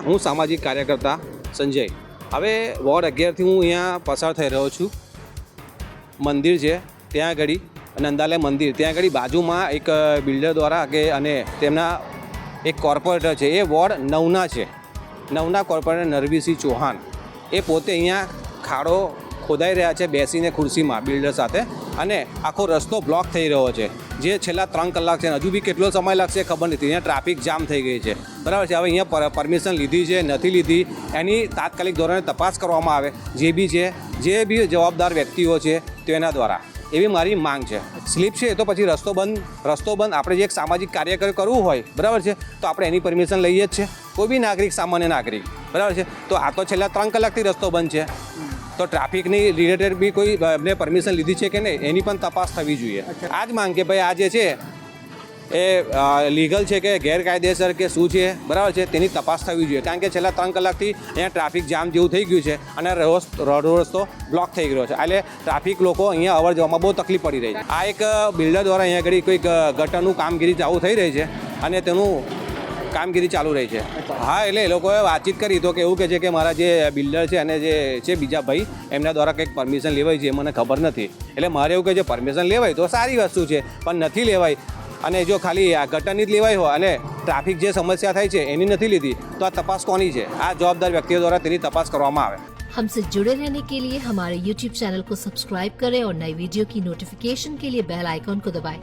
હું સામાજિક કાર્યકર્તા સંજય. હવે વોર્ડ 11થી હું અહીંયા પસાર થઈ રહ્યો છું. મંદિર છે ત્યાં આગળ, નંદાલય મંદિર ત્યાં આગળ બાજુમાં એક બિલ્ડર દ્વારા અને તેમના એક કોર્પોરેટર છે, એ વોર્ડ 9ના છે. 9ના કોર્પોરેટર નરવીસિંહ ચૌહાણ એ પોતે અહીંયા ખાડો ખોદાઈ રહ્યા છે બેસીને ખુરશીમાં બિલ્ડર સાથે, અને આખો રસ્તો બ્લોક થઈ રહ્યો છે, જે છેલ્લા 3 કલાક છે. હજુ બી કેટલો સમય લાગશે ખબર નથી. અહીંયા ટ્રાફિક જામ થઈ ગઈ છે, બરાબર છે. હવે અહીંયા પરમિશન લીધી છે નથી લીધી એની તાત્કાલિક ધોરણે તપાસ કરવામાં આવે, જે બી છે, જે બી જવાબદાર વ્યક્તિઓ છે તેના દ્વારા, એવી મારી માંગ છે. સ્લીપ છે તો પછી રસ્તો બંધ આપણે જે એક સામાજિક કાર્ય કરવું હોય, બરાબર છે, તો આપણે એની પરમિશન લઈએ જ છે, કોઈ બી નાગરિક, સામાન્ય નાગરિક, બરાબર છે. તો આ તો છેલ્લા 3 કલાકથી રસ્તો બંધ છે, તો ટ્રાફિકની રિલેટેડ બી કોઈ એમને પરમિશન લીધી છે કે નહીં એની પણ તપાસ થવી જોઈએ. આ જ માંગ કે ભાઈ આ જે છે એ લીગલ છે કે ગેરકાયદેસર કે શું છે, બરાબર છે, તેની તપાસ થવી જોઈએ. કારણ કે છેલ્લા 3 કલાકથી અહીંયા ટ્રાફિક જામ જેવું થઈ ગયું છે અને રોડ રસ્તો બ્લોક થઈ ગયો છે, એટલે ટ્રાફિક લોકો અહીંયા અવર જવામાં બહુ તકલીફ પડી રહી છે. આ એક બિલ્ડર દ્વારા અહીંયા આગળ કોઈક ગટરનું કામગીરી ચાલુ થઈ રહી છે અને તેનું કામગીરી ચાલુ રહી છે. હા, એટલે એ લોકોએ વાતચીત કરી તો કે એવું કહે છે કે મારા જે બિલ્ડર છે અને જે છે બીજા ભાઈ એમના દ્વારા કંઈક પરમિશન લેવાય છે, મને ખબર નથી. એટલે મારે એવું કહે છે પરમિશન લેવાય તો સારી વસ્તુ છે, પણ નથી લેવાય અને જો ખાલી આ ગટરની જ લેવાય હોય અને ટ્રાફિક જે સમસ્યા થાય છે એની નથી લીધી તો આ તપાસ કોની છે? આ જવાબદાર વ્યક્તિઓ દ્વારા તેની તપાસ કરવામાં આવે. हमसे जुड़े रहने के लिए हमारे YouTube चैनल को सब्सक्राइब करें और नई वीडियो की नोटिफिकेशन के लिए बेल आइकॉन को दबाएं।